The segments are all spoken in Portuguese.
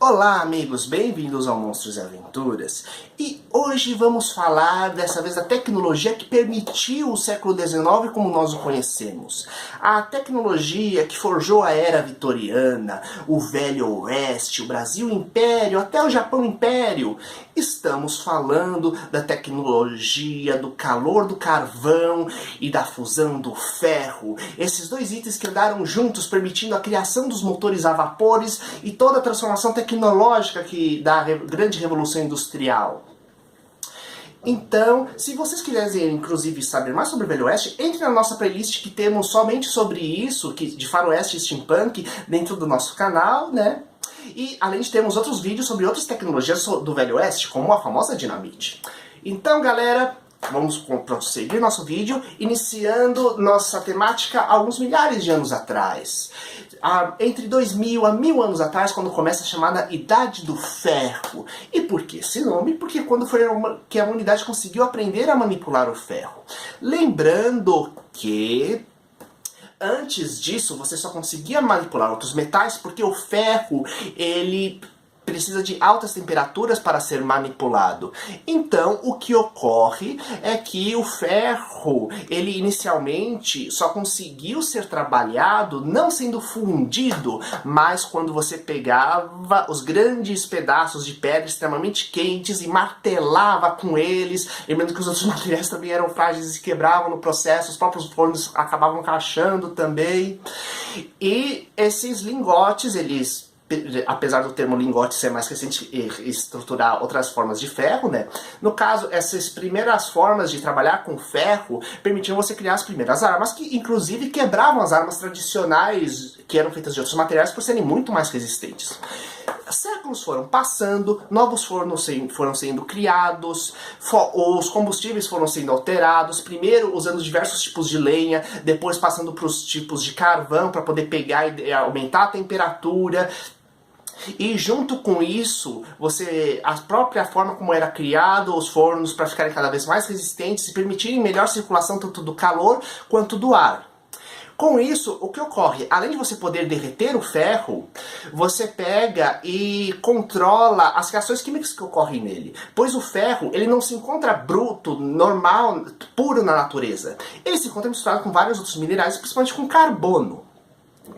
Olá amigos, bem-vindos ao Monstros e Aventuras. E hoje vamos falar dessa vez da tecnologia que permitiu o século XIX como nós o conhecemos. A tecnologia que forjou a era vitoriana, o Velho Oeste, o Brasil Império, até o Japão Império. Estamos falando da tecnologia, do calor do carvão e da fusão do ferro. Esses dois itens que andaram juntos, permitindo a criação dos motores a vapores e toda a transformação tecnológica da grande revolução industrial. Então, se vocês quiserem, inclusive, saber mais sobre o Velho Oeste, entre na nossa playlist que temos somente sobre isso, de faroeste e steampunk, dentro do nosso canal, né? E, além de termos outros vídeos sobre outras tecnologias do Velho Oeste, como a famosa dinamite. Então, galera, vamos prosseguir nosso vídeo, iniciando nossa temática alguns milhares de anos atrás. Entre 2000 a 1000 anos atrás, quando começa a chamada Idade do Ferro. E por que esse nome? Porque quando foi que a humanidade conseguiu aprender a manipular o ferro. Lembrando que antes disso você só conseguia manipular outros metais porque o ferro, ele precisa de altas temperaturas para ser manipulado. Então, o que ocorre é que o ferro, ele inicialmente só conseguiu ser trabalhado não sendo fundido, mas quando você pegava os grandes pedaços de pedra extremamente quentes e martelava com eles, lembrando que os outros materiais também eram frágeis e quebravam no processo, os próprios fornos acabavam rachando também. E esses lingotes, eles, apesar do termo lingote ser mais recente e estruturar outras formas de ferro, né? No caso, essas primeiras formas de trabalhar com ferro permitiam você criar as primeiras armas, que inclusive quebravam as armas tradicionais que eram feitas de outros materiais por serem muito mais resistentes. Séculos foram passando, novos fornos foram sendo criados, os combustíveis foram sendo alterados, primeiro usando diversos tipos de lenha, depois passando para os tipos de carvão para poder pegar e aumentar a temperatura. E junto com isso, a própria forma como era criado os fornos para ficarem cada vez mais resistentes e permitirem melhor circulação tanto do calor quanto do ar. Com isso, o que ocorre? Além de você poder derreter o ferro, você pega e controla as reações químicas que ocorrem nele. Pois o ferro, ele não se encontra bruto, normal, puro na natureza. Ele se encontra misturado com vários outros minerais, principalmente com carbono.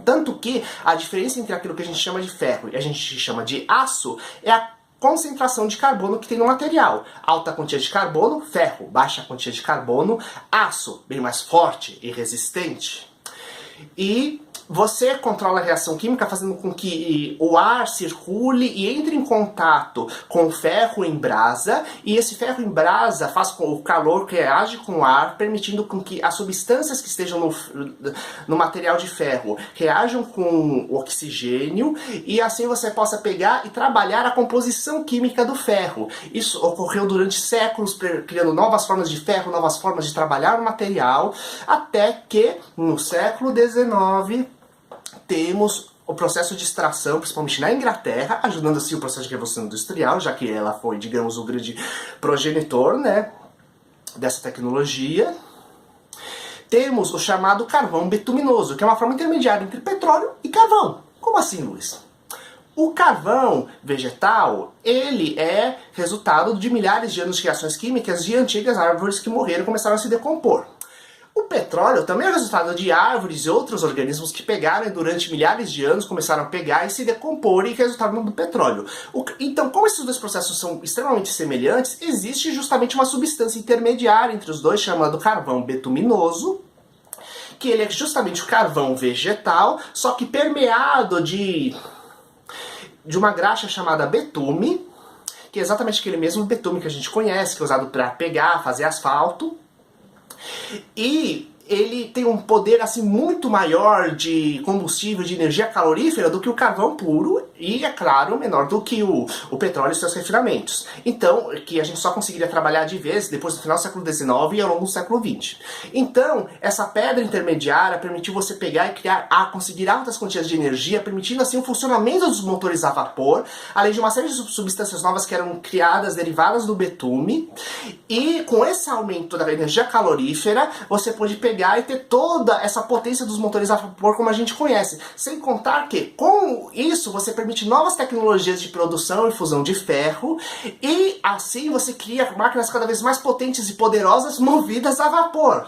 Tanto que a diferença entre aquilo que a gente chama de ferro e a gente chama de aço é a concentração de carbono que tem no material. Alta quantia de carbono, ferro. Baixa quantia de carbono, aço. Bem mais forte e resistente. E você controla a reação química fazendo com que o ar circule e entre em contato com o ferro em brasa, e esse ferro em brasa faz com o calor que reage com o ar, permitindo com que as substâncias que estejam no material de ferro reajam com o oxigênio, e assim você possa pegar e trabalhar a composição química do ferro. Isso ocorreu durante séculos, criando novas formas de ferro, novas formas de trabalhar o material, até que no século XIX temos o processo de extração, principalmente na Inglaterra, ajudando assim o processo de revolução industrial, já que ela foi, digamos, o grande progenitor, né, dessa tecnologia. Temos o chamado carvão betuminoso, que é uma forma intermediária entre petróleo e carvão. Como assim, Luiz? O carvão vegetal, ele é resultado de milhares de anos de reações químicas de antigas árvores que morreram e começaram a se decompor. O petróleo também é resultado de árvores e outros organismos que pegaram e durante milhares de anos começaram a pegar e se decompor e resultaram do petróleo. Então, como esses dois processos são extremamente semelhantes, existe justamente uma substância intermediária entre os dois, chamado carvão betuminoso, que ele é justamente o carvão vegetal, só que permeado de uma graxa chamada betume, que é exatamente aquele mesmo betume que a gente conhece, que é usado para pegar, fazer asfalto. E ele tem um poder assim muito maior de combustível, de energia calorífera do que o carvão puro e, é claro, menor do que o petróleo e seus refinamentos. Então, que a gente só conseguiria trabalhar de vez depois do final do século XIX e ao longo do século XX. Então, essa pedra intermediária permitiu você pegar e conseguir altas quantias de energia, permitindo assim o funcionamento dos motores a vapor, além de uma série de substâncias novas que eram criadas, derivadas do betume. E com esse aumento da energia calorífera, você pode pegar e ter toda essa potência dos motores a vapor como a gente conhece. Sem contar que, com isso, você permite novas tecnologias de produção e fusão de ferro, e assim você cria máquinas cada vez mais potentes e poderosas movidas a vapor,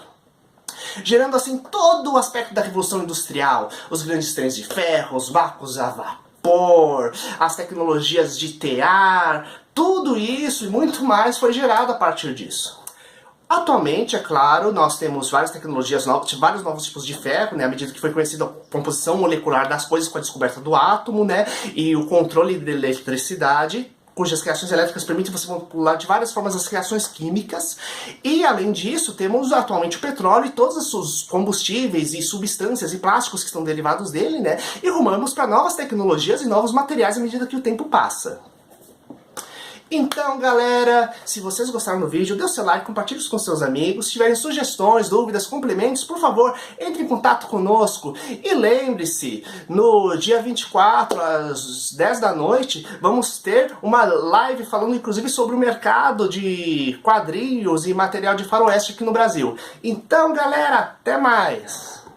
gerando assim todo o aspecto da revolução industrial, os grandes trens de ferro, os barcos a vapor, as tecnologias de tear, tudo isso e muito mais foi gerado a partir disso. Atualmente, é claro, nós temos várias tecnologias novas, vários novos tipos de ferro, né, à medida que foi conhecida a composição molecular das coisas com a descoberta do átomo, né, e o controle da eletricidade, cujas reações elétricas permitem você manipular de várias formas as reações químicas. E, além disso, temos atualmente o petróleo e todos os seus combustíveis e substâncias e plásticos que estão derivados dele, né, e rumamos para novas tecnologias e novos materiais à medida que o tempo passa. Então, galera, se vocês gostaram do vídeo, dê o seu like, compartilhe com seus amigos. Se tiverem sugestões, dúvidas, complementos, por favor, entre em contato conosco. E lembre-se, no dia 24, às 10 da noite, vamos ter uma live falando, inclusive, sobre o mercado de quadrinhos e material de faroeste aqui no Brasil. Então, galera, até mais!